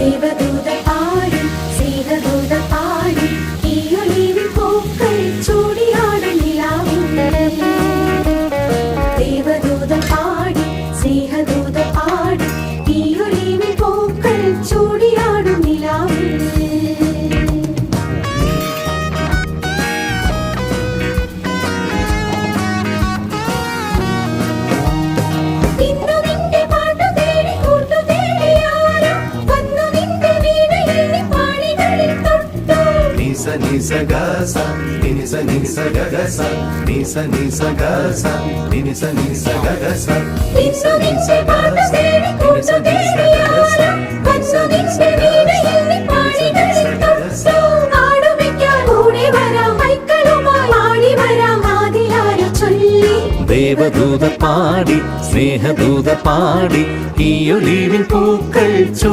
ദേവദൂതർ പാടി സ്നേഹദൂതർ പാടി ഈ ഒലിവിൻ പൂക്കൾ ചൂടിയാടും നിലാവിൽ. ദേവദൂതർ പാടി സ്നേഹദൂതർ പാടി ഈ ഒലിവിൻ പൂക്കൾ ചൂടിയാടും നിലാവിൽ. Nisa gasa, nisa nisa gasa, nisa nisa gasa, nisa nisa gasa. Nisa nisa gasa, nisa nisa gasa, nisa nisa gasa. ആടുമിക്കാൻ ഓടി വരാം മൈക്കളുമായി ആടി വരാം ആദിയാരെ ചൊല്ലി. ദേവദൂതർ പാടി സ്നേഹദൂതർ പാടി ഈ ഒലിവിൻ പൂക്കൾ ചൂടി